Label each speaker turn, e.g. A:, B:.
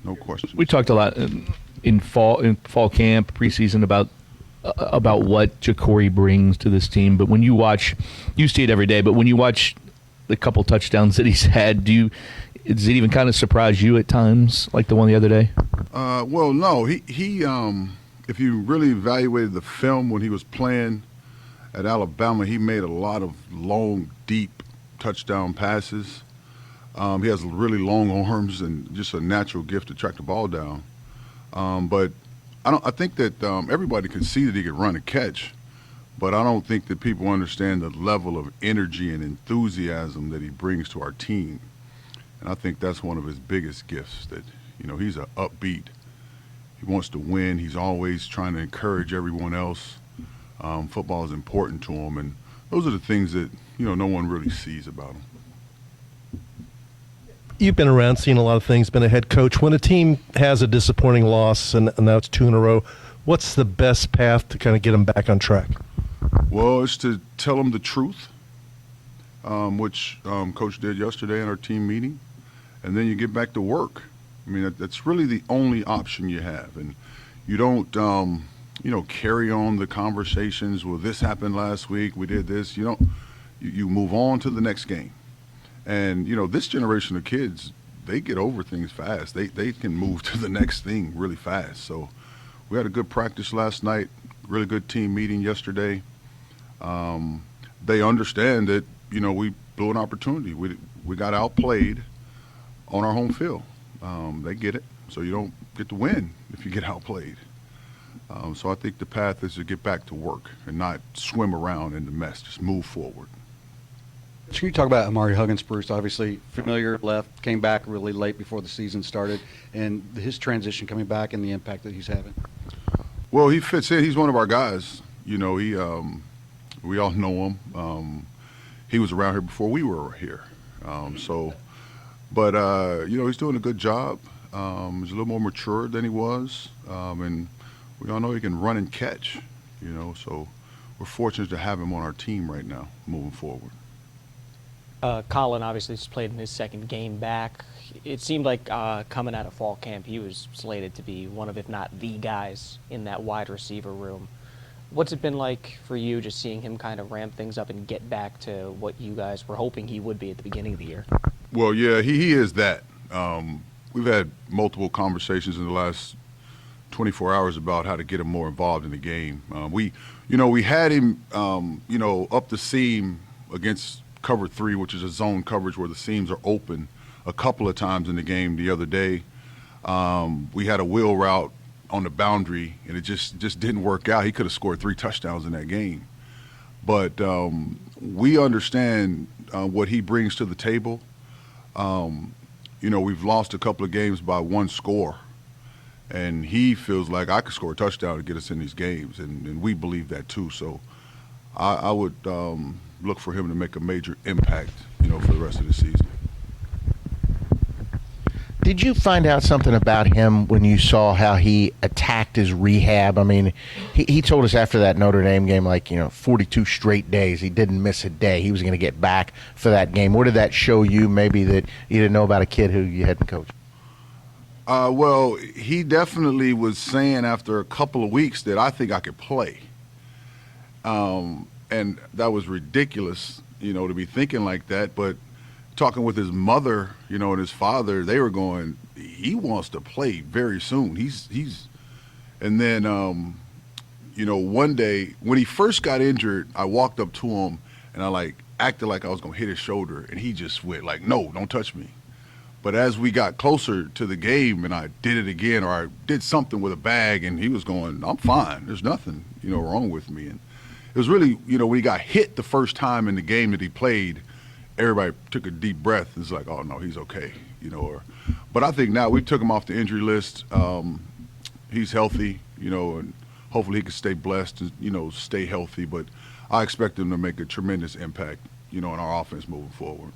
A: no question.
B: We talked a lot in fall camp, preseason about what Ja'Cory brings to this team. But when you watch, you see it every day. But when you watch the couple touchdowns that he's had, does it even kind of surprise you at times, like the one the other day?
A: Well, no. He if you really evaluated the film when he was playing at Alabama, he made a lot of long, deep touchdown passes. He has really long arms and just a natural gift to track the ball down. But I think that everybody can see that he can run and catch, but I don't think that people understand the level of energy and enthusiasm that he brings to our team. And I think that's one of his biggest gifts, that, he's an upbeat. He wants to win. He's always trying to encourage everyone else. Football is important to him, and those are the things that, no one really sees about him.
C: You've been around, seen a lot of things, been a head coach. When a team has a disappointing loss, and now it's 2 in a row, what's the best path to kind of get them back on track?
A: Well, it's to tell them the truth, which Coach did yesterday in our team meeting, and then you get back to work. I mean, that's really the only option you have, and you don't, carry on the conversations. Well, this happened last week. We did this. You move on to the next game. And, this generation of kids, they get over things fast. They can move to the next thing really fast. So we had a good practice last night, really good team meeting yesterday. They understand that, we blew an opportunity. We got outplayed on our home field. They get it. So you don't get to win if you get outplayed. So I think the path is to get back to work and not swim around in the mess, just move forward.
D: Can you talk about Amari Huggins-Bruce? Obviously, familiar, left, came back really late before the season started, and his transition coming back and the impact that he's having.
A: Well, he fits in. He's one of our guys. We all know him. He was around here before we were here. He's doing a good job. He's a little more mature than he was, and we all know he can run and catch. So we're fortunate to have him on our team right now, moving forward.
E: Colin obviously just played in his second game back. It seemed like coming out of fall camp, he was slated to be one of, if not the guys in that wide receiver room. What's it been like for you just seeing him kind of ramp things up and get back to what you guys were hoping he would be at the beginning of the year?
A: Well, yeah, he is that. We've had multiple conversations in the last 24 hours about how to get him more involved in the game. We had him, up the seam against cover 3, which is a zone coverage where the seams are open, a couple of times in the game the other day. We had a wheel route on the boundary, and it just didn't work out. He could have scored 3 touchdowns in that game. But we understand what he brings to the table. We've lost a couple of games by 1 score, and he feels like I could score a touchdown to get us in these games, and we believe that too. So I would look for him to make a major impact, for the rest of the season.
F: Did you find out something about him when you saw how he attacked his rehab? I mean, he told us after that Notre Dame game, 42 straight days. He didn't miss a day. He was going to get back for that game. What did that show you, maybe, that you didn't know about a kid who you hadn't coached?
A: Well, he definitely was saying after a couple of weeks that I think I could play. And that was ridiculous, to be thinking like that. But talking with his mother, and his father, they were going, he wants to play very soon. And then, one day when he first got injured, I walked up to him and I acted like I was going to hit his shoulder, and he just went no, don't touch me. But as we got closer to the game and I did it again, or I did something with a bag, and he was going, I'm fine. There's nothing, wrong with me. And it was really, when he got hit the first time in the game that he played, everybody took a deep breath. It's like, oh, no, he's okay, But I think now we took him off the injury list. He's healthy, and hopefully he can stay blessed and, stay healthy. But I expect him to make a tremendous impact, in our offense moving forward.